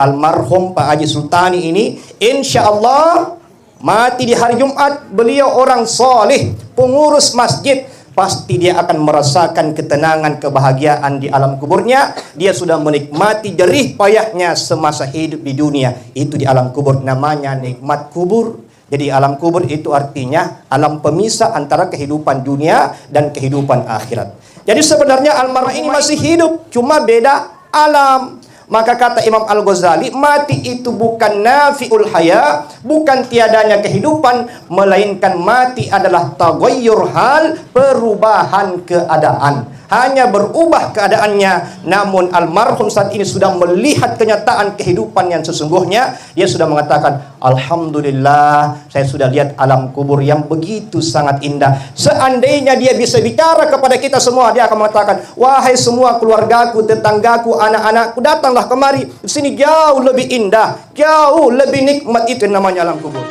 almarhum Pak Haji Sultani ini, insya Allah mati di hari Jumat, beliau orang soleh, pengurus masjid, pasti dia akan merasakan ketenangan, kebahagiaan di alam kuburnya. Dia sudah menikmati jerih payahnya semasa hidup di dunia. Itu di alam kubur, namanya nikmat kubur. Jadi alam kubur itu artinya alam pemisah antara kehidupan dunia dan kehidupan akhirat. Jadi sebenarnya almarhum ini masih hidup, cuma beda alam. Maka kata Imam Al-Ghazali, mati itu bukan nafi'ul haya, bukan tiadanya kehidupan, melainkan mati adalah taghayyur hal, perubahan keadaan. Hanya berubah keadaannya. Namun almarhum saat ini sudah melihat kenyataan kehidupan yang sesungguhnya. Dia sudah mengatakan, alhamdulillah, saya sudah lihat alam kubur yang begitu sangat indah. Seandainya dia bisa bicara kepada kita semua, dia akan mengatakan, wahai semua keluargaku, tetanggaku, anak-anakku, datanglah kemari. Di sini jauh lebih indah, jauh lebih nikmat. Itu namanya alam kubur.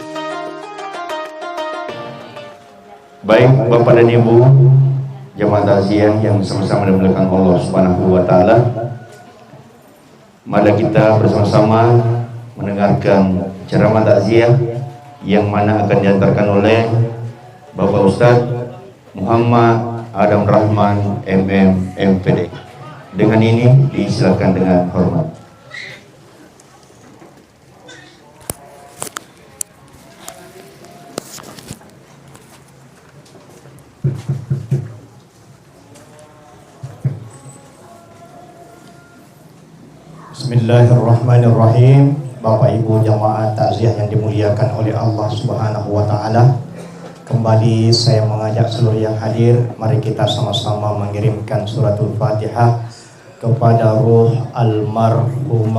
Baik Bapak dan Ibu jemaah takziah yang sama-sama dimuliakan Allah Subhanahu wa taala, mari kita bersama-sama mendengarkan ceramah takziah yang mana akan diantarkan oleh Bapak Ustadz Muhammad Adam Rahman MM MPD. Dengan ini disilakan dengan hormat. Bismillahirrahmanirrahim. Bapak Ibu jamaah takziah yang dimuliakan oleh Allah Subhanahu wa taala, kembali saya mengajak seluruh yang hadir, mari kita sama-sama mengirimkan suratul Fatihah kepada ruh almarhum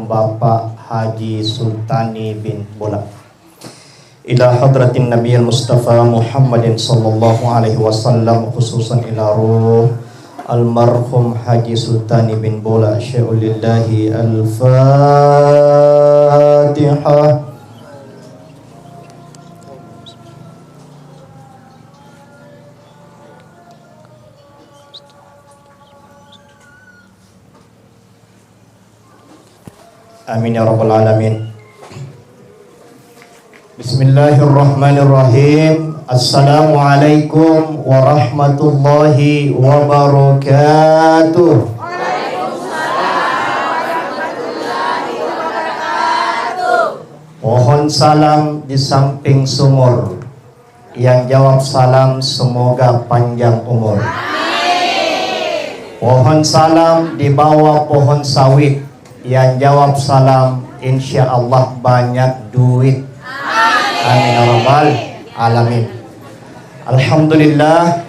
Bapak Haji Sultani bin Bola. Ila hadratin Nabiyil Mustafa Muhammadin sallallahu alaihi wasallam, khususan ila ruh almarhum Haji Sultani bin Bola syai'ulillahi. Al-Fatihah. Amin ya rabbal alamin. Bismillahirrahmanirrahim. Assalamualaikum warahmatullahi wabarakatuh. Waalaikumsalam warahmatullahi wabarakatuh. Pohon salam di samping sumur, yang jawab salam semoga panjang umur. Amin. Pohon salam di bawah pohon sawit, yang jawab salam insya Allah banyak duit. Amin ya rabbal alamin. Alhamdulillah,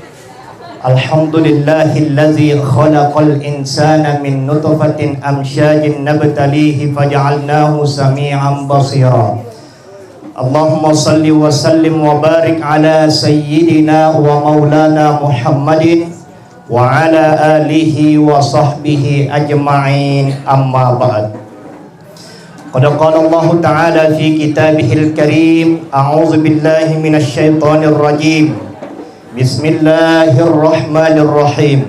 alhamdulillahillazi khalaqal insana min nutfatin amsyajin nabtalihi faja'alnahu sami'an basira. Allahumma salli wa sallim wa barik ala sayyidina wa maulana Muhammadin wa ala alihi wa sahbihi ajma'in, amma ba'd. Qad qala Allah Ta'ala fi kitabihil karim, a'udzu billahi minasy syaithanir rajim. Bismillahirrahmanirrahim.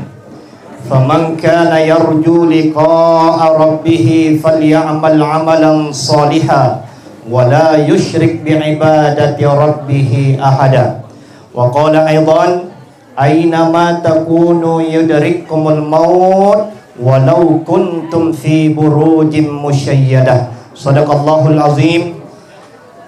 Faman kana yarju liqa'a rabbih falyamal 'amalan shalihan wa la yusyrik bi'ibadati rabbih ahada. Wa qala aidan, aynama takunu yudrikkumul maut walau kuntum fi burujin musyayyadah. Shadaqallahul azim.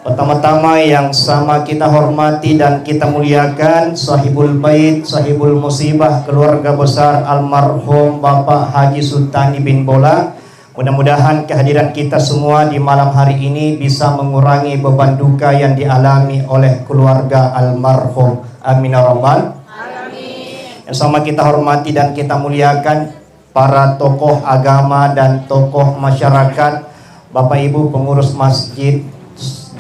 Pertama-tama yang sama kita hormati dan kita muliakan sahibul bait, sahibul musibah, keluarga besar almarhum Bapak Haji Sultani bin Bola. Mudah-mudahan kehadiran kita semua di malam hari ini bisa mengurangi beban duka yang dialami oleh keluarga almarhum. Amin ya rabbal alamin. Yang sama kita hormati dan kita muliakan para tokoh agama dan tokoh masyarakat, Bapak Ibu pengurus masjid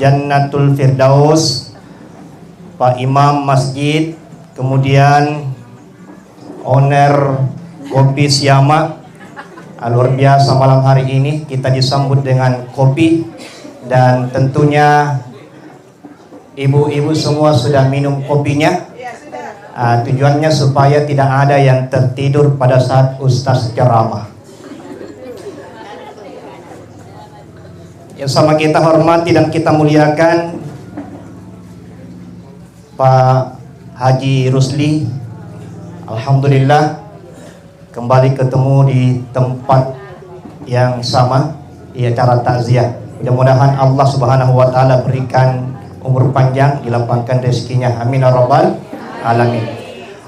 Jannatul Firdaus, Pak Imam Masjid, kemudian owner Kopi Siama. Luar biasa malam hari ini kita disambut dengan kopi, dan tentunya ibu-ibu semua sudah minum kopinya. Tujuannya supaya tidak ada yang tertidur pada saat Ustaz ceramah. yang sama kita hormati dan kita muliakan Pak Haji Rusli. Alhamdulillah kembali ketemu di tempat yang sama di acara takziah. Mudah-mudahan Allah Subhanahu wa taala berikan umur panjang, dilapangkan rezekinya. Amin ya rabbal alamin.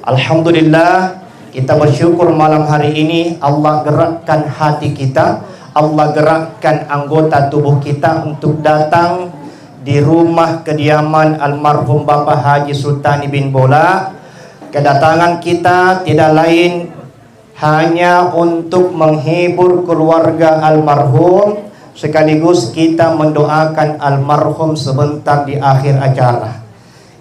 Alhamdulillah kita bersyukur malam hari ini Allah gerakkan hati kita, Allah gerakkan anggota tubuh kita untuk datang di rumah kediaman almarhum Bapak Haji Sultani bin Bola. Kedatangan kita tidak lain hanya untuk menghibur keluarga almarhum, sekaligus kita mendoakan almarhum sebentar di akhir acara.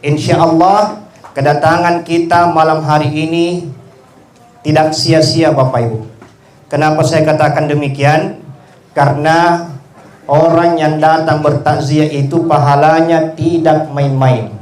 Insya Allah kedatangan kita malam hari ini tidak sia-sia Bapak Ibu. Kenapa saya katakan demikian? Karena orang yang datang bertakziah itu pahalanya tidak main-main.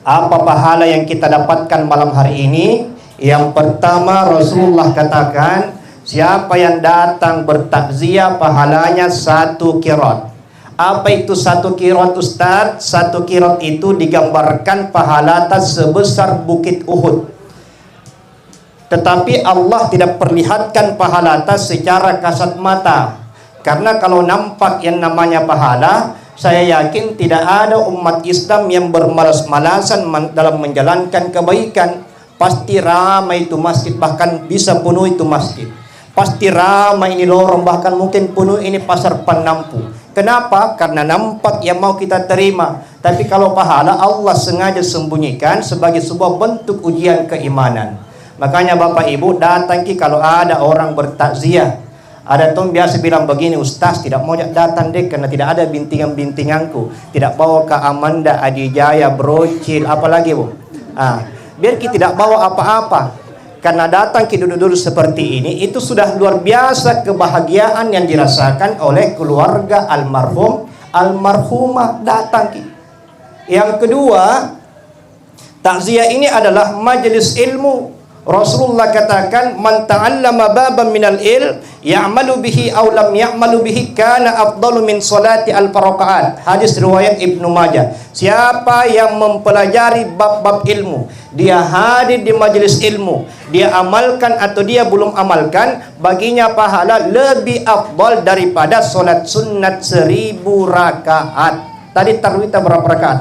Apa pahala yang kita dapatkan malam hari ini? Yang pertama, Rasulullah katakan, siapa yang datang bertakziah pahalanya 1 qirat. Apa itu 1 qirat Ustaz? 1 qirat itu digambarkan pahala sebesar bukit Uhud. Tetapi Allah tidak perlihatkan pahala secara kasat mata. Karena kalau nampak yang namanya pahala, saya yakin tidak ada umat Islam yang bermalas-malasan dalam menjalankan kebaikan. Pasti ramai itu masjid, bahkan bisa penuh itu masjid. Pasti ramai ini lorong, bahkan mungkin penuh ini pasar penampu. Kenapa? Karena nampak yang mau kita terima. Tapi kalau pahala Allah sengaja sembunyikan sebagai sebuah bentuk ujian keimanan. Makanya Bapak Ibu datang kalau ada orang bertakziah. Ada tuh biasa bilang begini, Ustaz tidak mau datang deh karena tidak ada bintingan-bintinganku. Tidak bawa ke Amanda, Adijaya, Brocil, apalagi Bu. Biar kita tidak bawa apa-apa. Karena datang kita duduk seperti ini, itu sudah luar biasa kebahagiaan yang dirasakan oleh keluarga almarhum, almarhumah datang. Yang kedua, takziah ini adalah majelis ilmu. Rasulullah katakan, man ta'allama baban minal ilm ya'malu bihi aw lam ya'malu bihi kana afdalu min salati al-faraqaat. Hadis riwayat Ibnu Majah. Siapa yang mempelajari bab-bab ilmu, dia hadir di majelis ilmu, dia amalkan atau dia belum amalkan, baginya pahala lebih afdal daripada salat sunat 1000 rakaat. Tadi tarawih berapa rakaat?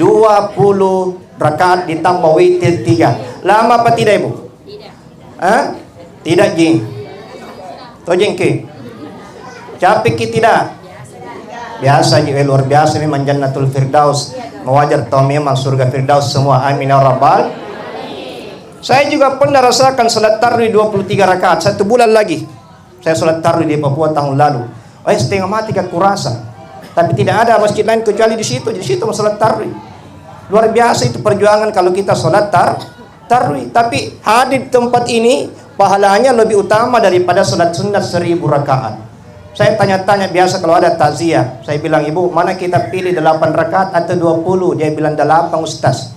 20 rakaat ditambah witir 3. Lama apa tidak Ibu? Tidak. Tidak jing. Toh jengki. Capek ki tidak? Biasa je, luar biasa memang Jannatul Firdaus. Mewajar tahu memang surga Firdaus semua. Amin ya rabbal. Saya juga pernah rasakan salat tarawih 23 rakaat 1 bulan lagi. Saya salat tarawih di Papua tahun lalu. Setengah mati aku rasa. Tapi tidak ada masjid lain kecuali di situ. Di situ salat tarawih. Luar biasa itu perjuangan kalau kita salat tarawih. Tapi hadir di tempat ini pahalanya lebih utama daripada salat sunat 1000 rakaat. Saya tanya-tanya biasa kalau ada takziah. Saya bilang, Ibu, mana kita pilih 8 rakaat atau 20? Dia bilang 8 Ustaz.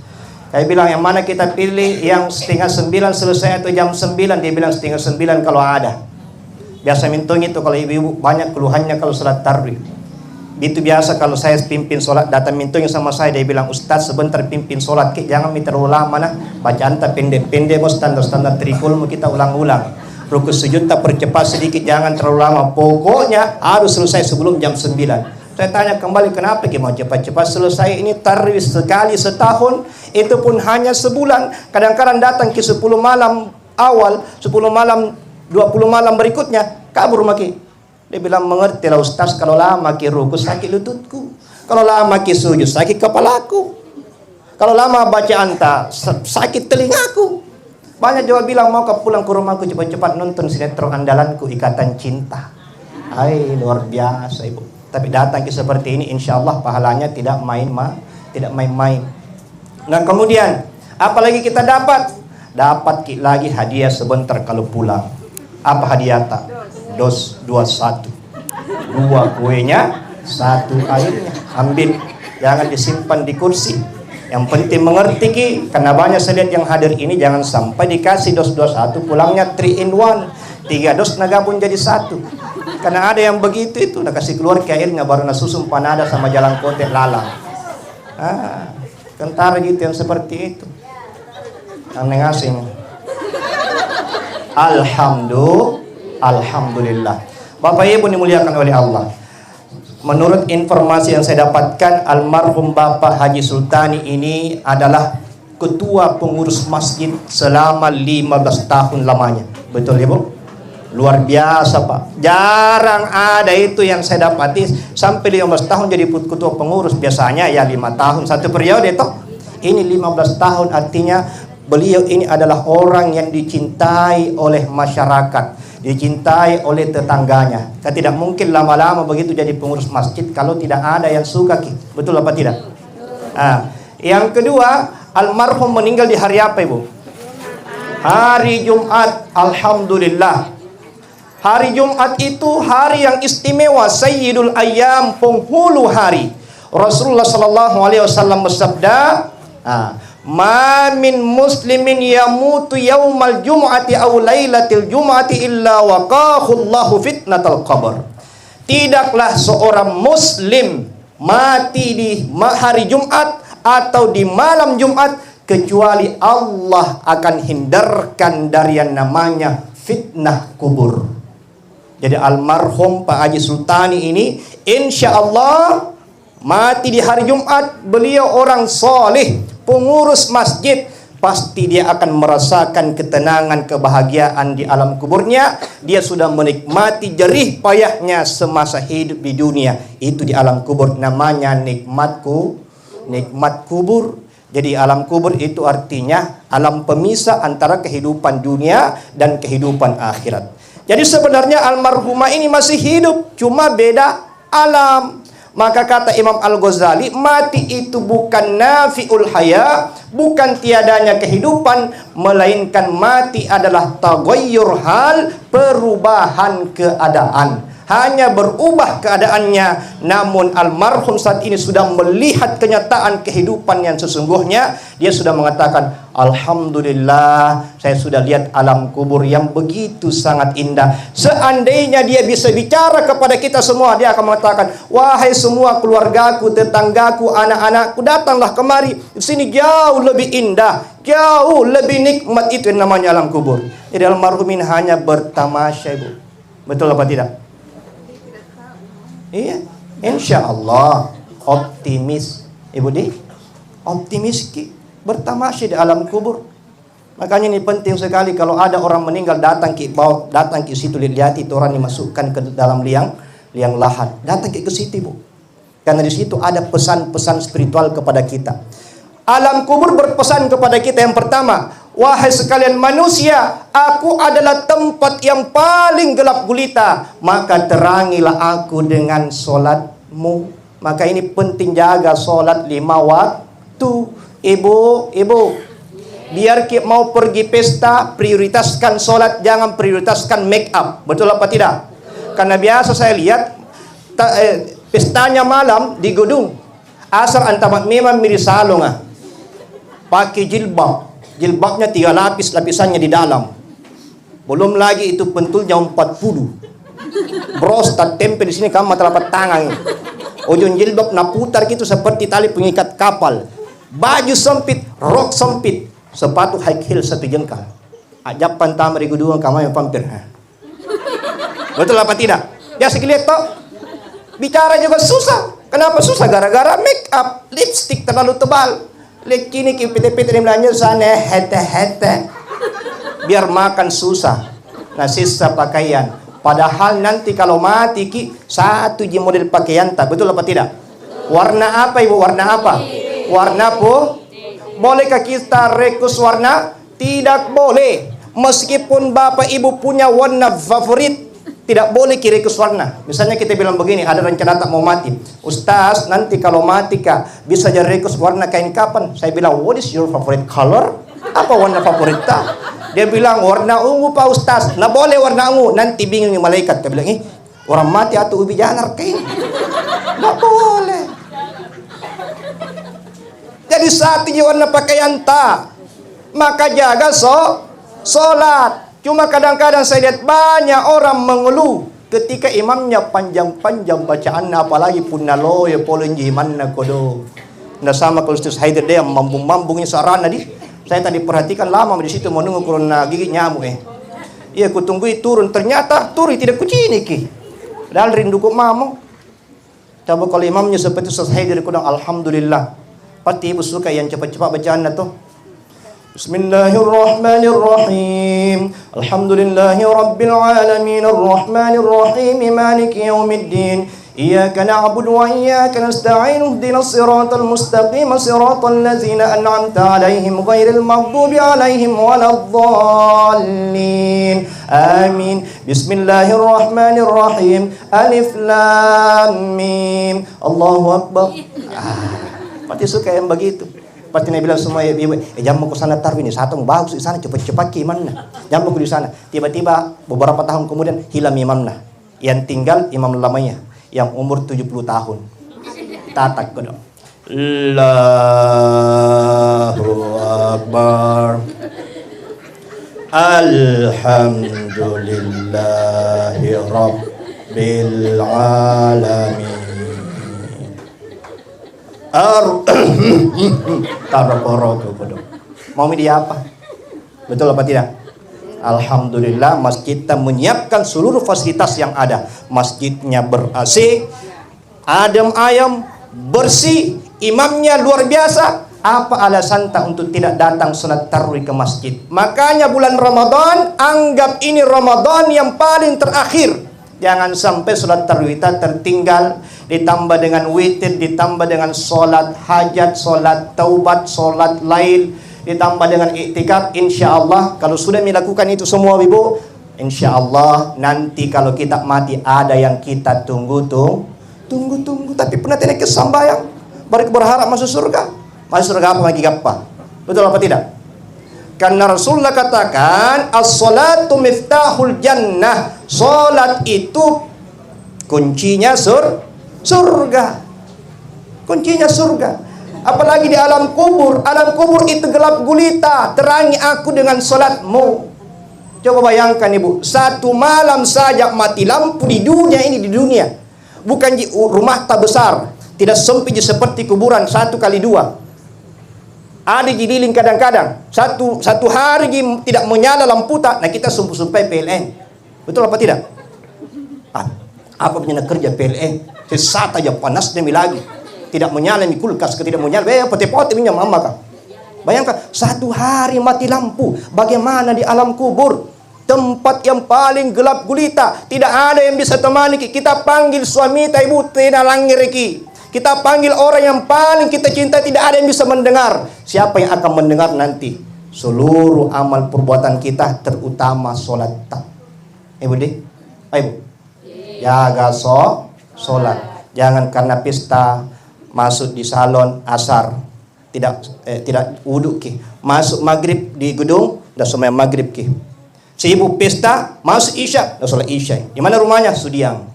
Saya bilang, yang mana kita pilih? Yang setengah 9 selesai atau jam 9? Dia bilang setengah 9 kalau ada. Biasa mintung itu kalau ibu-ibu banyak keluhannya kalau salat tarawih. Itu biasa kalau saya pimpin sholat, datang mintungnya sama saya, dia bilang, Ustaz sebentar pimpin sholat, jangan terlalu lama nah, bacaan tak pendek-pendek, standar-standar trikul kita ulang-ulang. Rukun sujud tak percepat sedikit, jangan terlalu lama, pokoknya harus selesai sebelum jam 9. Saya tanya kembali, kenapa mau cepat-cepat selesai? Ini tarawih sekali setahun, itu pun hanya sebulan. Kadang-kadang datang ke 10 malam awal, 10 malam, 20 malam berikutnya, kabur maki. Dia bilang, mengertilah Ustaz, kalau lama ki ruku sakit lututku, kalau lama ki sujud sakit kepalaku, kalau lama baca anta sakit telingaku. Banyak juga bilang mau pulang ke rumahku cepat-cepat nonton sinetron andalanku Ikatan Cinta. Luar biasa Ibu. Tapi datang ke seperti ini insya Allah pahalanya tidak main-main. Dan kemudian apalagi kita dapat lagi hadiah sebentar kalau pulang. Apa hadiah tak? Dos 21. 2 kuenya, 1 airnya. Ambil, jangan disimpan di kursi. Yang penting mengerti ki, karena banyak saya lihat yang hadir ini jangan sampai dikasih dos 21 pulangnya 3 in 1. 3 dos nagabung jadi 1. Karena ada yang begitu itu, nak kasih keluar ke airnya baru nasusum panada sama jalan kotek lalang. Kentara gitu yang seperti itu. Yang asing. Alhamdulillah. Bapak Ibu dimuliakan oleh Allah. Menurut informasi yang saya dapatkan, almarhum Bapak Haji Sultani ini adalah ketua pengurus masjid selama 15 tahun lamanya. Betul ya Bu? Luar biasa Pak. Jarang ada itu yang saya dapati sampai 15 tahun jadi ketua pengurus. Biasanya ya 5 tahun satu periode toh. Ini 15 tahun, artinya beliau ini adalah orang yang dicintai oleh masyarakat, dicintai oleh tetangganya. Kan tidak mungkin lama-lama begitu jadi pengurus masjid kalau tidak ada yang suka. Betul apa tidak? Yang kedua, almarhum meninggal di hari apa Ibu? Hari Jumat. Alhamdulillah. Hari Jumat itu hari yang istimewa, Sayyidul Ayyam, penghulu hari. Rasulullah sallallahu alaihi wasallam bersabda, "Ma min muslimin yamutu yaumal jum'ati aw lailatil jum'ati illa waqahu Allahu fitnatal qabr." Tidaklah seorang muslim mati di hari Jumat atau di malam Jumat kecuali Allah akan hindarkan dari yang namanya fitnah kubur. Jadi almarhum Pak Haji Sultani ini insya Allah mati di hari Jumat. Beliau orang soleh, pengurus masjid. Pasti dia akan merasakan ketenangan, kebahagiaan di alam kuburnya. Dia sudah menikmati jerih payahnya semasa hidup di dunia. Itu di alam kubur, namanya nikmat kubur. Jadi alam kubur itu artinya alam pemisah antara kehidupan dunia dan kehidupan akhirat. Jadi sebenarnya almarhumah ini masih hidup, cuma beda alam. Maka kata Imam Al-Ghazali, mati itu bukan nafi'ul haya, bukan tiadanya kehidupan, melainkan mati adalah taghayyur hal, perubahan keadaan. Hanya berubah keadaannya. Namun almarhum saat ini sudah melihat kenyataan kehidupan yang sesungguhnya. Dia sudah mengatakan, alhamdulillah, saya sudah lihat alam kubur yang begitu sangat indah. Seandainya dia bisa bicara kepada kita semua, dia akan mengatakan, wahai semua keluargaku, tetanggaku, anak-anakku, datanglah kemari. Di sini jauh lebih indah, jauh lebih nikmat, itu yang namanya alam kubur. Jadi almarhum ini hanya bertamasya Ibu. Betul apa tidak? Iya, insya Allah optimis Ibu di optimis bertamasya di alam kubur. Makanya ini penting sekali kalau ada orang meninggal datang ke situ, lihat itu orang dimasukkan ke dalam liang lahat. Datang ke situ Bu. Karena di situ ada pesan-pesan spiritual kepada kita. Alam kubur berpesan kepada kita yang pertama, wahai sekalian manusia, aku adalah tempat yang paling gelap gulita, maka terangilah aku dengan solatmu. Maka ini penting, jaga solat 5 waktu. Ibu, biar kita mau pergi pesta, prioritaskan solat, jangan prioritaskan make up. Betul apa tidak? Karena biasa saya lihat pestanya malam di gedung, asar antamat memang mirisalong pakai jilbabnya 3 lapis, lapisannya di dalam. Belum lagi itu pentulnya 40. Bros tak tempel di sini kamu telapak tangan. Ujung jilbab naputar gitu seperti tali pengikat kapal. Baju sempit, rok sempit, sepatu high heel 1 jengkal. Ajapan tamari guduang kamu yang pampir. Betul apa tidak? Biasa kita toh. Bicara juga susah. Kenapa susah? Gara-gara make up, lipstick terlalu tebal. Lek kini piti-piti belanja sana hete-hete. Biar makan susah. Nah sisa pakaian. Padahal nanti kalau mati satu je model pakaian tak. Betul apa tidak? Warna apa Ibu? Warna apa? Warna bolehkah kita rekus warna? Tidak boleh. Meskipun Bapak Ibu punya warna favorit, tidak boleh rekus warna. Misalnya kita bilang begini, ada rencana tak mau mati. Ustaz, nanti kalau mati Kak, bisa jadi rekus warna kain kapan? Saya bilang, what is your favorite color? Apa warna favorit tak? Dia bilang, warna ungu Pak Ustaz. Nah boleh warna ungu. Nanti bingung nih malaikat. Dia bilang, orang mati atau ubi janar kain. Nggak boleh. Jadi satu warna pakaian tak. Maka jaga solat. Cuma kadang-kadang saya lihat banyak orang mengeluh. Ketika imamnya panjang-panjang bacaan, apalagi pun nalo ya polin jiman na kodo. Nah sama kalau Ustaz Haider dia mambung-mambungnya sarana di. Saya tadi perhatikan lama di situ menunggu corona gigit nyamuk Iya kutunggui turun, ternyata turun tidak kucini ki. Padahal rindu kok mamong. Coba kalau imamnya seperti Ustaz Haider kurang alhamdulillah. Pasti ibu suka yang cepat-cepat bacaan itu. Bismillahirrahmanirrahim. Alhamdulillahi rabbil alamin arrahmanir rahim maliki yaumiddin. Iyyaka na'budu wa iyyaka nasta'in ihdinas siratal mustaqim siratal ladzina an'amta 'alaihim ghairil maghdubi 'alaihim waladdallin. Amin. Bismillahirrahmanirrahim. Alif lam mim. Allahu akbar. Pasti suka yang begitu. Pasti Nabi bilang semua ibu, jam mau ke sana tarwi nih, satu bagus di sana cepat-cepat ke imamnya. Jam mau di sana. Tiba-tiba beberapa tahun kemudian hilang imamnya. Yang tinggal imam lamanya yang umur 70 tahun. Tatak ko dong. Allahu Akbar. Alhamdulillahi Rabbil Alamin. Mau media apa? Betul apa tidak? Alhamdulillah masjid kita menyiapkan seluruh fasilitas yang ada. Masjidnya ber-AC, adem ayam, bersih, imamnya luar biasa. Apa alasan tak untuk tidak datang salat tarawih ke masjid? Makanya bulan Ramadan anggap ini Ramadan yang paling terakhir. Jangan sampai salat tarawih kita tertinggal, ditambah dengan witir, ditambah dengan salat hajat, salat taubat, salat lail, ditambah dengan iktikaf. Insya Allah kalau sudah melakukan itu semua ibu, insya Allah nanti kalau kita mati ada yang kita tunggu. Tapi pernah tidak kesambayang baru berharap masuk surga. Masuk surga apa lagi apa? Betul apa tidak? Karena Rasulullah katakan as-salatu miftahul jannah. Salat itu kuncinya surga. Kuncinya surga. Apalagi di alam kubur. Alam kubur itu gelap gulita. Terangi aku dengan salatmu. Coba bayangkan ibu, satu malam saja mati lampu di dunia ini, di dunia. Bukan di rumah tak besar, tidak sempit seperti kuburan 1 kali 2. Ada dililing kadang-kadang satu hari tidak menyala lampu tak, nah kita sumpah PLN. Betul apa tidak? Apa punya kerja PLN? Sesat aja panas demi lagi. Tidak menyala mi kulkas, tidak menyala. Pote-pote punya mama kan. Bayangkan 1 hari mati lampu. Bagaimana di alam kubur? Tempat yang paling gelap gulita. Tidak ada yang bisa temani. Kita panggil suami tak ibu tidak langir ki. Kita panggil orang yang paling kita cinta, tidak ada yang bisa mendengar. Siapa yang akan mendengar nanti? Seluruh amal perbuatan kita, terutama sholat. Ibu deh, ayo jaga sholat. Jangan karena pesta masuk di salon asar tidak wudhu ki. Masuk maghrib di gedung, dah sembahyang maghrib ki. Sibuk pesta, masuk isya, dah sholat isya. Di mana rumahnya? Sudiang.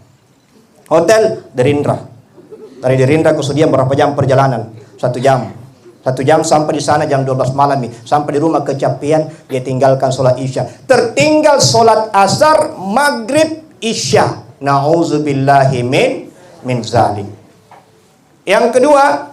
Hotel Derindra. Dari Derindra ke Sudiang berapa jam perjalanan? 1 jam. 1 jam sampai di sana jam 12 malam nih. Sampai di rumah kecapean, dia tinggalkan sholat isya. Tertinggal sholat asar, maghrib, isya. Na'udzubillahi min zalim. Yang kedua,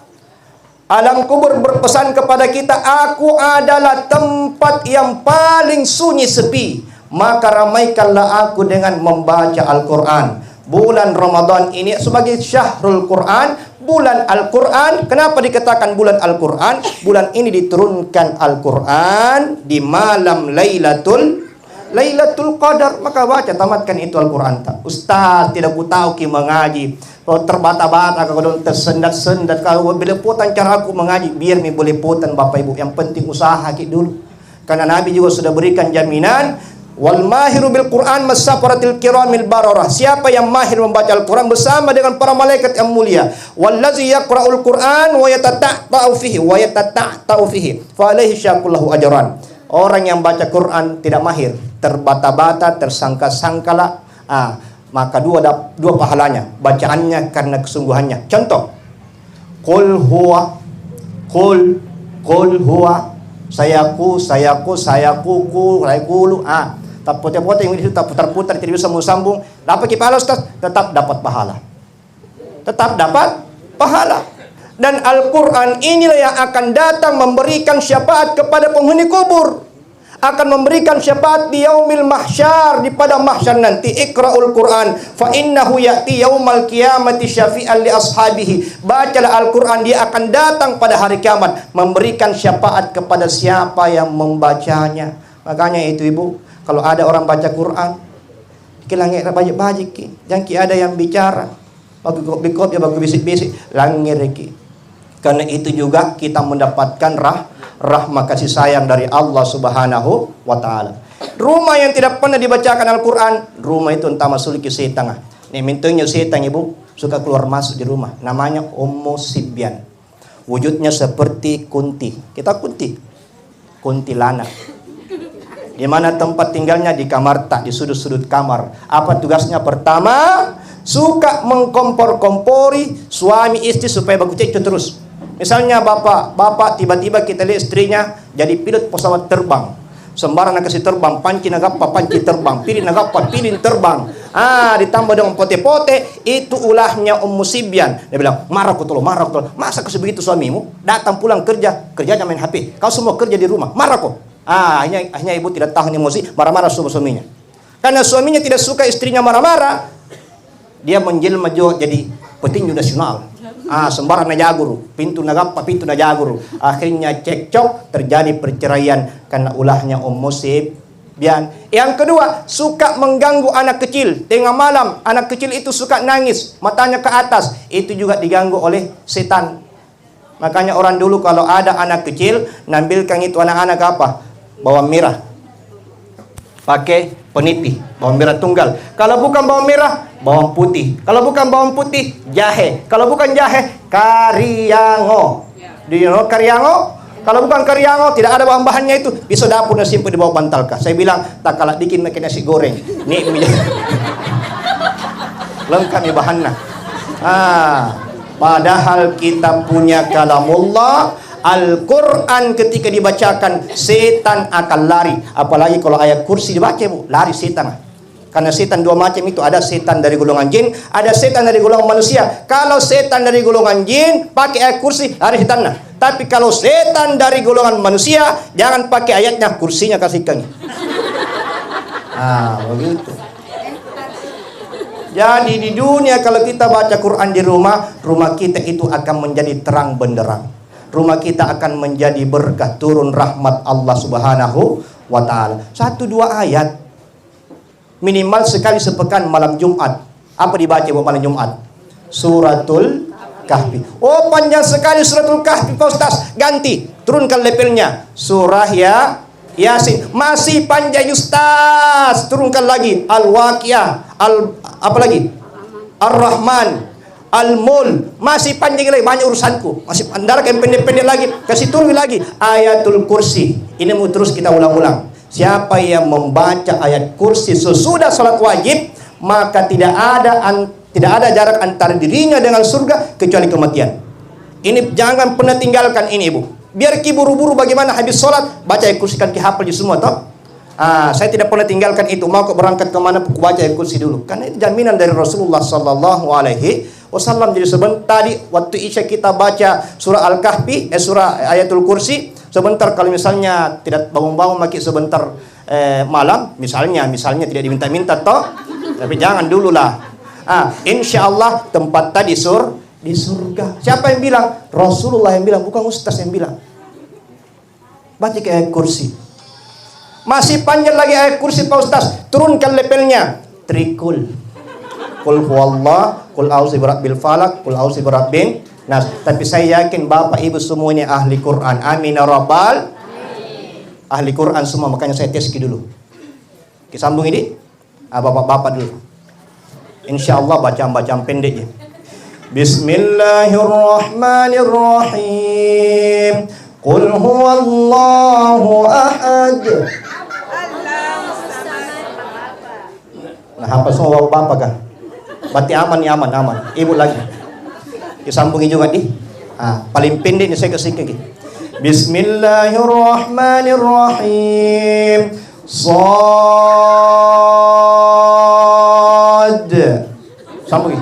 alam kubur berpesan kepada kita, aku adalah tempat yang paling sunyi sepi. Maka ramaikanlah aku dengan membaca Al-Quran. Bulan Ramadan ini sebagai syahrul Quran, bulan Al-Quran. Kenapa dikatakan bulan Al-Quran? Bulan ini diturunkan Al-Quran di malam Lailatul Qadar. Maka baca, tamatkan itu Al-Quran. Ustaz, tidak ku tahu ki mengaji. Kalau terbata-bata, kalau tersendat-sendat, kalau belepotan cara aku mengaji, biar mi belepotan Bapak Ibu. Yang penting usaha ki dulu. Karena Nabi juga sudah berikan jaminan. Wal mahiru bil Quran masafaratil kiramil bararah. Siapa yang mahir membaca Al-Quran bersama dengan para malaikat yang mulia. Wallazi yaqra'ul Quran wa yatata'ta'u fihi fa alaihi syaqullahu ajran. Orang yang baca Quran tidak mahir, terbata-bata, tersangka-sangkala, maka dua pahalanya. Bacaannya karena kesungguhannya. Contoh, qul huwa sayaku, tak pote-pote yang itu tak putar-putar tidak bisa mau sambung, dapat pahala Ustaz, tetap dapat pahala. Tetap dapat pahala. Dan Al-Quran inilah yang akan datang memberikan syafaat kepada penghuni kubur. Akan memberikan syafaat di yaumil mahsyar, di pada mahsyar nanti. Iqra'ul Quran fa innahu ya'ti yaumal qiyamati syafi'an li ashabihi. Bacalah Al-Quran, dia akan datang pada hari kiamat memberikan syafaat kepada siapa yang membacanya. Makanya itu Ibu, kalau ada orang baca Quran, langit bajik-bajik, jangan ada yang bicara, bagus ya bagus bisik-bisik, langit ki. Karena itu juga kita mendapatkan rahmat kasih sayang dari Allah Subhanahu wa taala. Rumah yang tidak pernah dibacakan Al-Quran, rumah itu entah masuk ke setan. Nih mintunya setan Ibu suka keluar masuk di rumah. Namanya Ummu Sibyan. Wujudnya seperti kunti. Kita kuntilanak. Di mana tempat tinggalnya? Di kamar tak, di sudut-sudut kamar. Apa tugasnya? Pertama, suka mengkompor-kompori suami istri supaya bagus cekcok terus. Misalnya bapak tiba-tiba kita lihat istrinya jadi pilot pesawat terbang. Sembarang nak kasih terbang, panci nagapa, panci terbang, pilih nagapa, pilih terbang. Ditambah dengan pote-pote, itu ulahnya Ummu Sibyan. Dia bilang, marah ku tolong. Masa kau sebegitu suamimu? Datang pulang kerjanya main HP. Kau semua kerja di rumah, marah kau. Hanya ibu tidak tahan emosi, marah-marah suaminya. Karena suaminya tidak suka istrinya marah-marah, dia menjelma juga jadi petinju nasional. Sembarang najaguru, pintu najaguru. Akhirnya cekcok, terjadi perceraian karena ulahnya Ummu Sibyan. Yang kedua, suka mengganggu anak kecil. Tengah malam, anak kecil itu suka nangis, matanya ke atas. Itu juga diganggu oleh setan. Makanya orang dulu kalau ada anak kecil, nambilkan itu anak-anak apa? Bawang merah. Pakai peniti, bawang merah tunggal. Kalau bukan bawang merah, bawang putih. Kalau bukan bawang putih, jahe. Kalau bukan jahe, kariango. Do you know kariango? Kalau bukan kariango, tidak ada bahan-bahannya itu. Bisa dapur nasi simpan di bawah bantal kah? Saya bilang, tak kalah bikin makin nasi goreng. Nih, lengkap nih bahannya. Padahal kita punya kalamullah. Al-Quran ketika dibacakan, setan akan lari. Apalagi kalau ayat kursi dibaca Bu, lari setan. Karena setan dua macam itu, ada setan dari golongan jin, ada setan dari golongan manusia. Kalau setan dari golongan jin, pakai ayat kursi, lari setan. Tapi kalau setan dari golongan manusia, jangan pakai ayatnya, kursinya kasihkan. Begitu. Jadi di dunia kalau kita baca Quran di rumah kita itu akan menjadi terang benderang. Rumah kita akan menjadi berkah, turun rahmat Allah Subhanahu wa taala. 1-2 ayat minimal sekali sepekan malam Jumat. Apa dibaca buat malam Jumat? Suratul Kahfi. Oh, panjang sekali Suratul Kahfi Pak Ustaz. Ganti, turunkan levelnya. Surah Yasin. Masih panjang Ustaz. Turunkan lagi Al-Waqiah, apa lagi? Ar-Rahman, Al-Mul. Masih panjang lagi, banyak urusanku. Masih andalkan pendek-pendek lagi. Kasih turun lagi Ayatul Kursi. Ini mau terus kita ulang-ulang. Siapa yang membaca ayat kursi sesudah salat wajib, maka tidak ada jarak antara dirinya dengan surga kecuali kematian. Ini jangan pernah tinggalkan ini Ibu. Biar ki buru-buru bagaimana habis salat, baca ayat kursi, kan ki hafal di semua toh. Saya tidak pernah tinggalkan itu. Mau berangkat kemana, baca ayat kursi dulu. Karena itu jaminan dari Rasulullah sallallahu alaihi wasallam. Jadi sebentar tadi waktu Isya kita baca surah Al-Kahfi, surah Ayatul Kursi. Sebentar kalau misalnya tidak bangun-bangun maki sebentar malam, misalnya tidak diminta-minta toh. Tapi jangan dulu lah. Insya Allah tempat tadi di surga. Siapa yang bilang? Rasulullah yang bilang, bukan ustaz yang bilang. Baca ke ayat kursi. Masih panjang lagi ayat kursi Pak Ustaz. Turunkan levelnya. Trikul. Qul huwallah, qul a'udzu birabbil falaq, qul a'udzu birabbin nas. Tapi saya yakin Bapak Ibu semuanya ahli Quran. Amin ya rabbal. Ahli Quran semua, makanya saya tes dulu. Kita sambung ini. Bapak-bapak dulu. Insyaallah bacaan pendek ya. Bismillahirrahmanirrahim. Qul huwallahu ahad. Nah, apa semua bapak kan? Berarti aman. Ibu lagi. Disambungi juga nih. Paling pendek ini saya kasih lagi. Bismillahirrahmanirrahim. Shad. Sambung.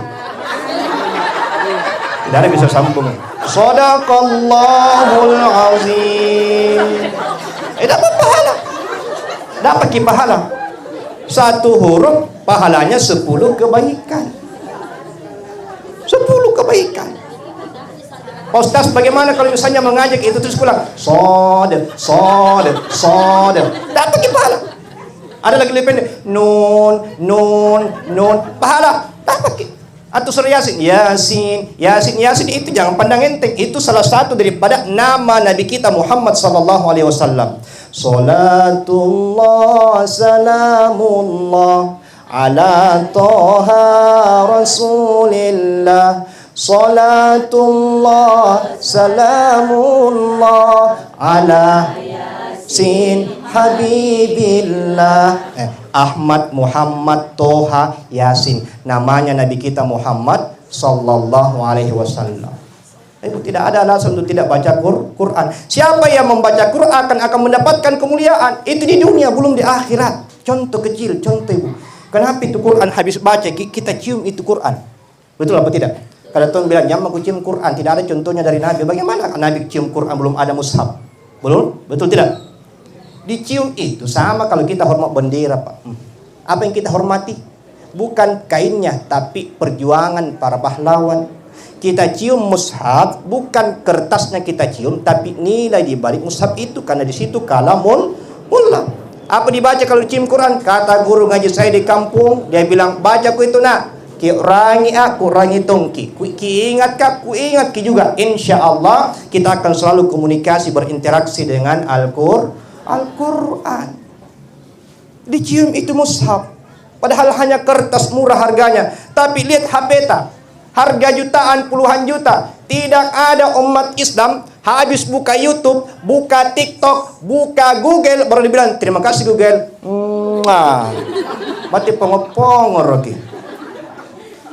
Tidak ada bisa sambung. Shadaqallahul azim. Dapat pahala. Dapat pahala. Satu huruf pahalanya 10 kebaikan. 10 kebaikan. Pak Ustaz, bagaimana kalau misalnya mengajak itu terus pulang? Sod. Dapat pahala. Ada lagi lebih pendek. Nun. Pahala. Dapat. Atau surah Yasin. Yasin itu jangan pandang enteng. Itu salah satu daripada nama Nabi kita Muhammad sallallahu alaihi wasallam. Salatullah salamullah ala toha rasulillah. Salatullah salamullah ala sin habibillah. Ahmad, Muhammad, Toha, Yasin. Namanya Nabi kita Muhammad sallallahu alaihi wasallam. Itu tidak ada alasan untuk tidak baca Quran. Siapa yang membaca Quran akan mendapatkan kemuliaan. Itu di dunia, belum di akhirat. Contoh kecil, contoh ibu. Kenapa itu Quran habis baca kita cium itu Quran? Betul apa tidak? Kalau tuan bilang jangan aku cium Quran, tidak ada contohnya dari Nabi. Bagaimana Nabi cium Quran belum ada mushaf? Belum? Betul tidak? Dicium itu sama kalau kita hormat bendera, Pak. Apa yang kita hormati? Bukan kainnya, tapi perjuangan para pahlawan. Kita cium mushaf, bukan kertasnya kita cium, tapi nilai di balik mushaf itu, karena di situ kalamullah. Apa dibaca kalau cium Quran? Kata guru ngaji saya di kampung, dia bilang, baca ku itu nak, ki rangi aku, rangi tongki, ki ingat kak, ku ingat ki juga. Insya Allah kita akan selalu komunikasi, berinteraksi dengan Al-Quran. Dicium itu mushaf, padahal hanya kertas murah harganya. Tapi lihat HP-ta, harga jutaan, puluhan juta. Tidak ada umat Islam habis buka YouTube, buka TikTok, buka Google baru dibilang terima kasih Google. Mati pengopongor lagi.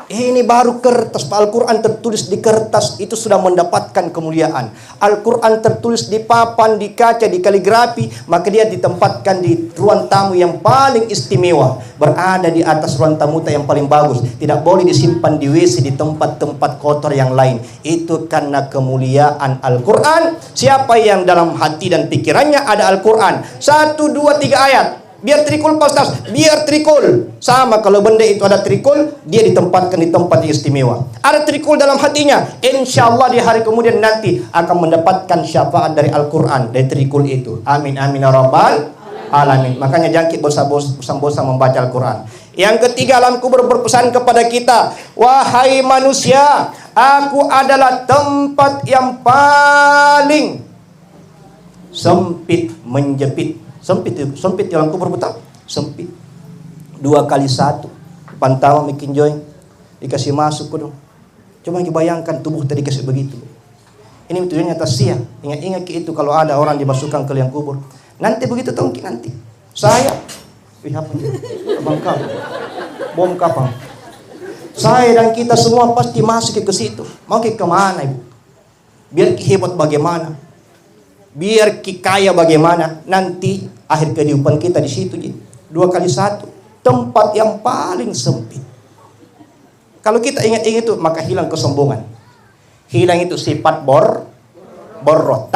Ini baru kertas. Al-Quran tertulis di kertas itu sudah mendapatkan kemuliaan. Al-Quran tertulis di papan, di kaca, di kaligrafi, maka dia ditempatkan di ruang tamu yang paling istimewa, berada di atas ruang tamu yang paling bagus. Tidak boleh disimpan di WC, di tempat-tempat kotor yang lain. Itu karena kemuliaan Al-Quran. Siapa yang dalam hati dan pikirannya ada Al-Quran, 1, 2, 3 ayat, biar trikul Pak Ustaz, biar trikul. Sama kalau benda itu ada trikul, dia ditempatkan di tempat yang istimewa. Ada trikul dalam hatinya, insya Allah di hari kemudian nanti akan mendapatkan syafaat dari Al-Quran, dari trikul itu. Amin, amin ya rabbal alamin. Makanya jangan kita bosan-bosan membaca Al-Quran. Yang ketiga, alam kubur berpesan kepada kita, wahai manusia, aku adalah tempat yang paling sempit, menjepit. Sempit dalam kubur, betul? Sempit. 2 kali 1. Pantawa bikin join, dikasih masuk ke dong. Coba dibayangkan tubuh tadi kasih begitu. Ini tujuannya tasya. Ingat-ingat itu kalau ada orang dimasukkan ke liang kubur. Nanti begitu tongki nanti. Saya, abang kau, bom kapal. Saya dan kita semua pasti masuk ke situ. Mau ke kemana ibu? Biar hebat bagaimana? Biar kaya bagaimana, nanti akhir kehidupan kita di situ. 2 kali 1, tempat yang paling sempit. Kalau kita ingat-ingat itu, maka hilang kesombongan. Hilang itu sifat borroh,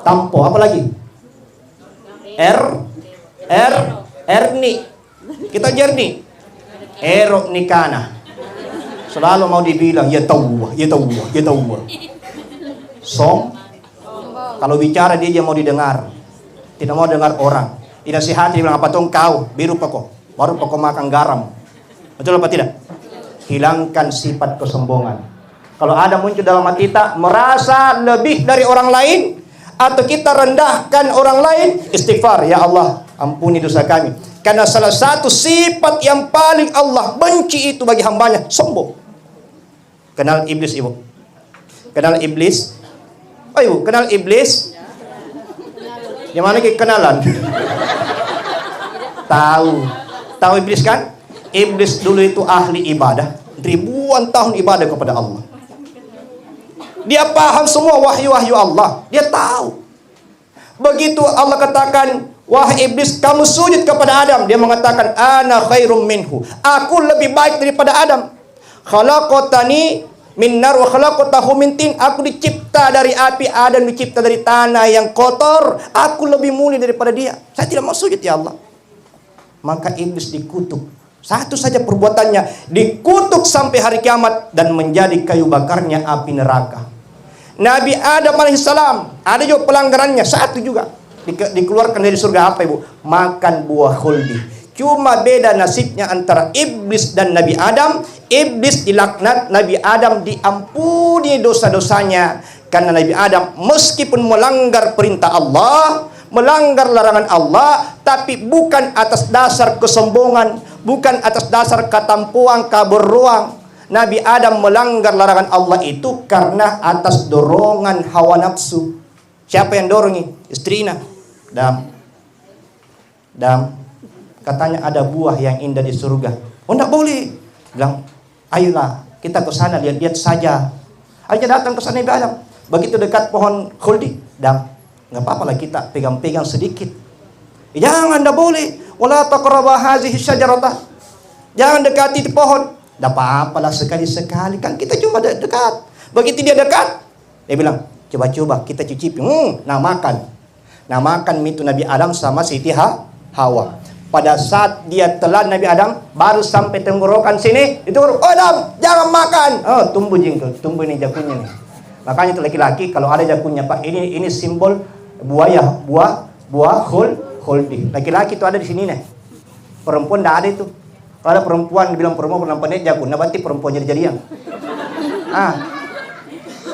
tampo, apa lagi? Erni. Kita jernih. Erok nikana. Selalu mau dibilang, ya tahu. Kalau bicara dia mau didengar, tidak mau dengar orang. Dinasihati, bilang apa tuh kau biru pokok, baru pokok makan garam. Betul apa tidak? Hilangkan sifat kesombongan. Kalau ada muncul dalam hati kita merasa lebih dari orang lain, atau kita rendahkan orang lain, istighfar, ya Allah ampuni dosa kami. Karena salah satu sifat yang paling Allah benci itu bagi hambanya, sombong. Kenal iblis ibu? Kenal iblis? Ayo, kenal iblis? Yang mana kita kenalan? Tahu iblis kan? Iblis dulu itu ahli ibadah, ribuan tahun ibadah kepada Allah. Dia paham semua wahyu-wahyu Allah. Dia tahu. Begitu Allah katakan, Wahai iblis, kamu sujud kepada Adam. Dia mengatakan, ana khairum minhu. Aku lebih baik daripada Adam. Khalaqatani min nar wa khalaqatahu min tin. Aku dicipta dari api, Adam dicipta dari tanah yang kotor. Aku lebih mulia daripada dia. Saya tidak mau sujud ya Allah. Maka iblis dikutuk. Satu saja perbuatannya, dikutuk sampai hari kiamat dan menjadi kayu bakarnya api neraka. Nabi Adam alaihissalam ada juga pelanggarannya, satu juga. Dikeluarkan dari surga apa ibu? Makan buah khuldi. Cuma beda nasibnya antara iblis dan Nabi Adam. Iblis dilaknat, Nabi Adam diampuni dosa-dosanya. Karena Nabi Adam meskipun melanggar perintah Allah, melanggar larangan Allah, tapi bukan atas dasar kesombongan, bukan atas dasar ketampuan, keberruang. Nabi Adam melanggar larangan Allah itu karena atas dorongan hawa nafsu. Siapa yang dorongi? Istrinya. Dam, katanya ada buah yang indah di surga. Oh, enggak boleh. Bilang, ayolah kita ke sana lihat-lihat saja. Aja datang ke sana Nabi Adam. Begitu dekat pohon khuldi, Dam, enggak apa-apa lah kita pegang-pegang sedikit. Jangan, enggak boleh. Wala taqraba hazihi syajaratah. Jangan dekati itu pohon. Enggak apa-apa lah sekali-sekali, kan kita cuma dekat. Begitu dia dekat, dia bilang, coba-coba kita cicipi. Nah makan. Nah makan itu Nabi Adam sama Siti Hawa. Pada saat dia telan Nabi Adam, baru sampai tenggorokan sini, itu oh Adam, jangan makan. Oh, tumbuh jengkel, tumbuh ini jakunya nih. Makanya itu laki-laki kalau ada jakunya, Pak, ini simbol buah khuldi. Laki-laki itu ada di sini nih. Perempuan tidak ada itu. Kalau ada perempuan dibilang perempuan pendek jakun, nah berarti perempuan jadi-jadian.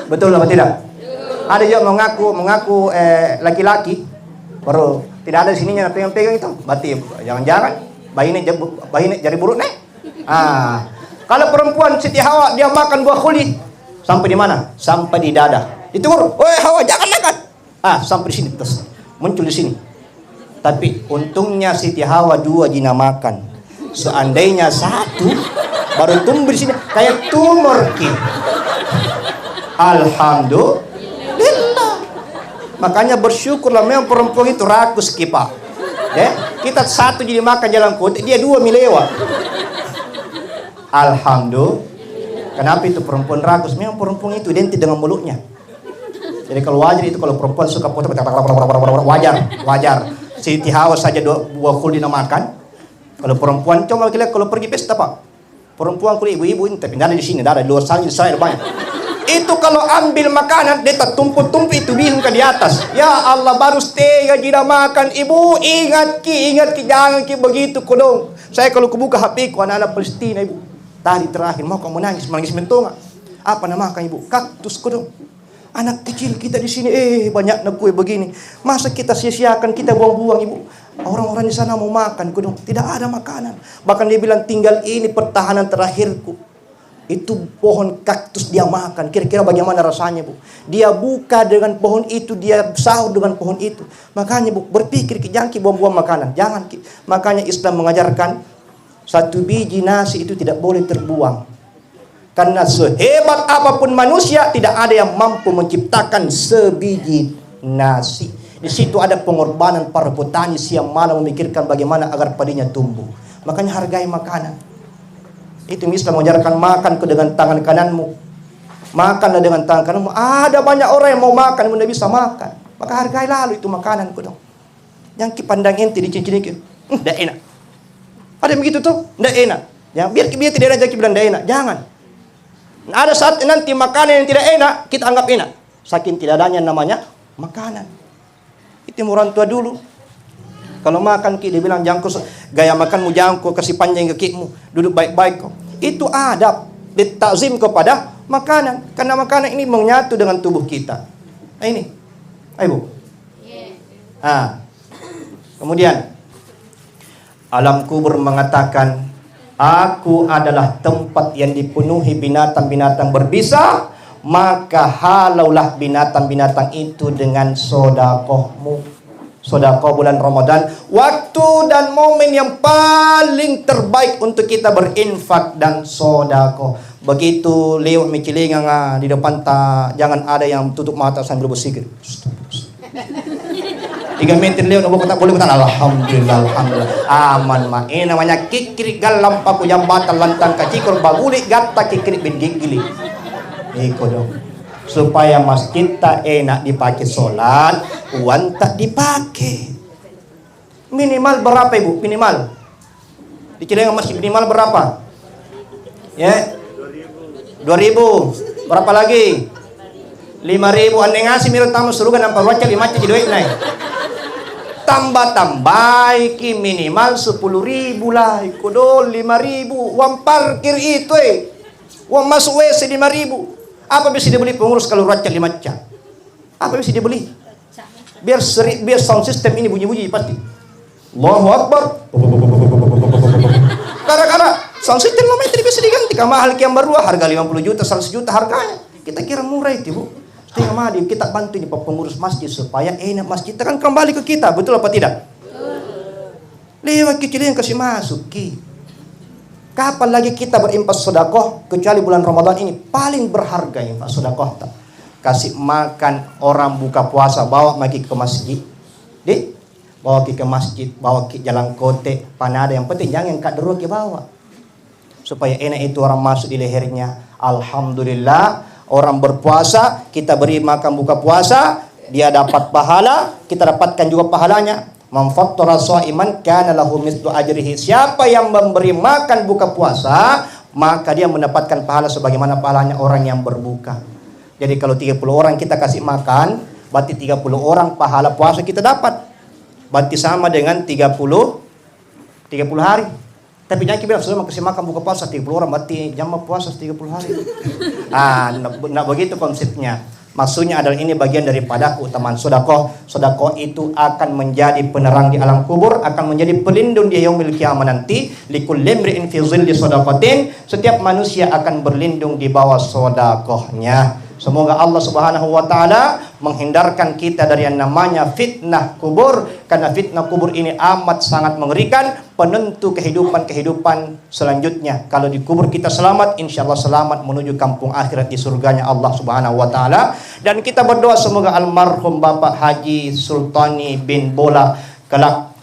Betul apa tidak? Ada juga mengaku laki-laki, baru tidak ada di sininya pegang-pegang itu. Berarti jangan-jangan bayi jari buruk nih. Kalau perempuan Siti Hawa dia makan buah khuldi sampai di mana? Sampai di dada. Itu woi Hawa jangan makan. Sampai di sini terus muncul di sini. Tapi untungnya Siti Hawa 2 jina makan. Seandainya 1 baru tumbuh di sini kayak tumor ki. Alhamdulillah. Makanya bersyukurlah memang perempuan itu rakus ki Pak. Kita 1 jadi makan jalan kota, dia 2 milewa. Alhamdulillah. Kenapa itu perempuan rakus? Memang perempuan itu identik dengan mulutnya. Jadi kalau wajar itu kalau perempuan suka foto wajar. Siti Hawa saja 2 khuldi makan. Kalau perempuan coba kita kalau pergi pesta Pak. Perempuan kulit ibu-ibu ini tapi ada di sini, ada di luar sana, di sana banyak. Itu kalau ambil makanan, dia tumpuk-tumpuk itu bingung ke di atas. Ya Allah, baru setengah jina makan. Ibu, ingat ki, jangan ki begitu kodong. Saya kalau kubuka HP ku anak-anak Palestina ibu. Tadi terakhir mau kamu menangis mentonga. Apa nama makan ibu? Kaktus kodong. Anak kecil kita di sini, banyak kue begini. Masa kita sia-siakan, kita buang-buang ibu. Orang-orang di sana mau makan kodong. Tidak ada makanan. Bahkan dia bilang tinggal ini pertahanan terakhirku. Itu pohon kaktus dia makan. Kira-kira bagaimana rasanya bu? Dia buka dengan pohon itu, dia sahur dengan pohon itu. Makanya bu, berpikir jangan buang-buang makanan. Jangan. Makanya Islam mengajarkan 1 biji nasi itu tidak boleh terbuang. Karena sehebat apapun manusia, tidak ada yang mampu menciptakan sebiji nasi. Di situ ada pengorbanan para petani siang malam memikirkan bagaimana agar padinya tumbuh. Makanya hargai makanan. Itu Islam mengajarkan makan dengan tangan kananmu. Makanlah dengan tangan kananmu. Ada banyak orang yang mau makan, tidak bisa makan. Maka hargai lalu itu makanan dong. Yang pandang ente dicincin-cincin, tidak enak. Ada yang begitu tuh, tidak enak. Ya, biar tidak enak, jadi bilang tidak enak. Jangan. Ada saat nanti makanan yang tidak enak, kita anggap enak. Saking tidak adanya namanya makanan. Itu orang tua dulu. Kalau makan dia bilang jangan gaya makanmu jangan kasih panjang kakimu, duduk baik-baik kau. Itu adab, ditakzim kepada makanan. Karena makanan ini menyatu dengan tubuh kita. Nah ini, ayo bu. Kemudian alam kubur mengatakan, aku adalah tempat yang dipenuhi binatang-binatang berbisa, maka halaulah binatang-binatang itu dengan sodakohmu. Sedekah bulan Ramadan, waktu dan momen yang paling terbaik untuk kita berinfak dan sedekah. Begitu lewat micilingan di depan jangan ada yang tutup mata sambil bersikir. 3 meter lewat ubah tak boleh kata alhamdulillah alhamdulillah aman mah. Ini namanya kikrik galam paku jambatan lantang kacikor bagulik gata kikrik bin gigili. Iko dong. Supaya masjid tak enak dipakai sholat, uang tak dipakai. Minimal berapa ibu? Minimal di Cilenga masjid minimal berapa? Ya 2.000. Berapa lagi? 5.000. Ane ngasih mirut tamu suruh nampak wajah 5 jadi duit naik. Tambah iki minimal 10.000 lah. Kodol 5.000. Uang parkir itu uang masuk WC 5.000. Apa bisa dibeli pengurus kalau rakyat 5 jam? Apa bisa dibeli? Biar sound system ini bunyi-bunyi pasti. Allahu Akbar. Karena sound system lama itu bisa diganti. Mahal kian baru harga 50 juta, 100 juta harganya. Kita kira murah itu, Bu. Setengah madi kita bantu ini pengurus masjid supaya enak masjid kan kembali ke kita, betul apa tidak? Lewat kecil yang kasih masuk ki. Kapan lagi kita berimpas sedekah kecuali bulan Ramadan ini paling berharga impas sedekah. Kasih makan orang buka puasa, bawa lagi ke masjid. Bawa ke masjid, bawa ke jalan kote, panada yang penting jangan kak deruk ke bawa. Supaya enak itu orang masuk di lehernya. Alhamdulillah, orang berpuasa, kita beri makan buka puasa, dia dapat pahala, kita dapatkan juga pahalanya. Man fattara sha'iman kana lahu mithlu ajrihi. Siapa yang memberi makan buka puasa, maka dia mendapatkan pahala sebagaimana pahalanya orang yang berbuka. Jadi kalau 30 orang kita kasih makan, berarti 30 orang pahala puasa kita dapat. Berarti sama dengan 30 hari. Tapi jangan kita bilang sudah kasih makan buka puasa 30 orang berarti jam puasa 30 hari. Nah begitu konsepnya. Maksudnya adalah ini bagian daripada keutamaan sedekah. Sedekah itu akan menjadi penerang di alam kubur, akan menjadi pelindung di yaumil qiyamah nanti. Likulli imri'in fi dhilli shadaqatin. Setiap manusia akan berlindung di bawah sedekahnya. Semoga Allah Subhanahu wa taala menghindarkan kita dari yang namanya fitnah kubur, karena fitnah kubur ini amat sangat mengerikan, penentu kehidupan selanjutnya. Kalau di kubur kita selamat, insyaallah selamat menuju kampung akhirat di surganya Allah Subhanahu wa taala. Dan kita berdoa semoga almarhum Bapak Haji Sultani bin Bola kelak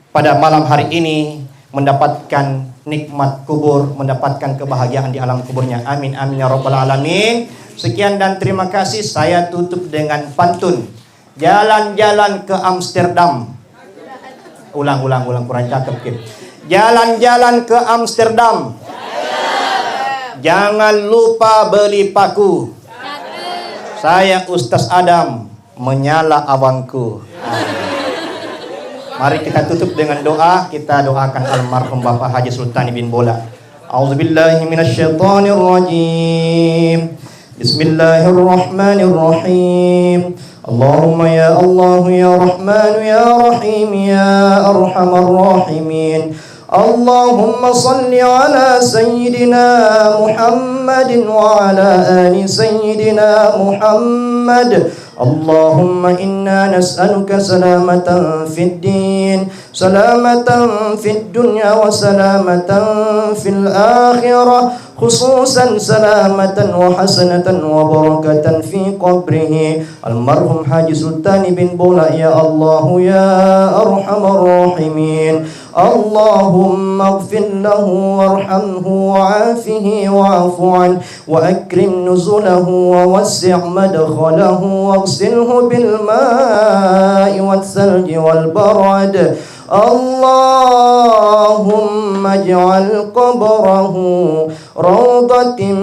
pada malam hari ini mendapatkan nikmat kubur, mendapatkan kebahagiaan di alam kuburnya. Amin amin ya rabbal alamin. Sekian dan terima kasih. Saya tutup dengan pantun. Jalan-jalan ke Amsterdam. Ulang kurang cakep Kim. Jalan-jalan ke Amsterdam. Jangan lupa beli paku. Saya Ustaz Adam, menyala abangku. Mari kita tutup dengan doa. Kita doakan almarhum Bapak Haji Sultani bin Bola. A'udzubillahi minasyaitonir rajim. Bismillahirrahmanirrahim. Allahumma ya Allah ya Rahman ya Rahim ya Arhamar Rahimin. Allahumma salli ala Sayyidina Muhammadin wa ala ali Sayyidina Muhammad. Allahumma inna nas'aluka salamatan fid din, salamatan fid dunya wa salamatan fil akhirah, khususan salamatan wa hasanatan wa barakatan fi qabrihi almarhum Haji Sultani bin Bola ya Allah ya Arhamar Rahimin. Allahumma ighfir lahu warhamhu wa'afihi wa'fu an wa akrim nuzulahu wa wassi' madkhalahu waghsilhu bil ma'i was salji wal barad. Allahumma ij'al qabrahu rawdatin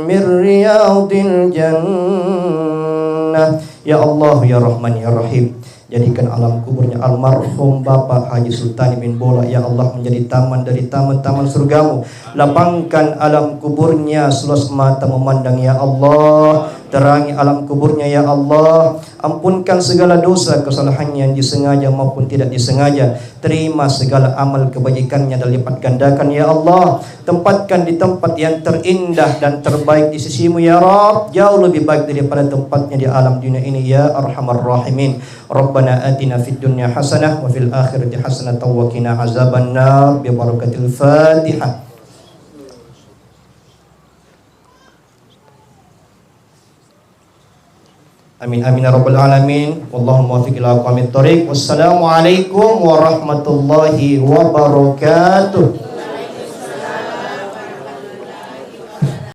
min riyadil jannah. Ya Allah ya Rahman ya Rahim, jadikan alam kuburnya almarhum Bapak Haji Sultani bin Bola ya Allah menjadi taman dari taman-taman surgamu. Lapangkan alam kuburnya seluas mata memandang ya Allah. Terangi alam kuburnya ya Allah. Ampunkan segala dosa kesalahannya yang disengaja maupun tidak disengaja. Terima segala amal kebajikannya dan lipat gandakan ya Allah. Tempatkan di tempat yang terindah dan terbaik di sisimu ya Rabb. Jauh lebih baik daripada tempatnya di alam dunia ini ya Arhamar Rahimin. Rabbana atina fid dunya hasanah wa fil akhirati hasanah wa qina azaban nar bi barakatil Fatihah. Amin amin ya rabbal alamin. Wallahumma muwaffiq ila aqwamit thoriq. Wassalamualaikum warahmatullahi wabarakatuh.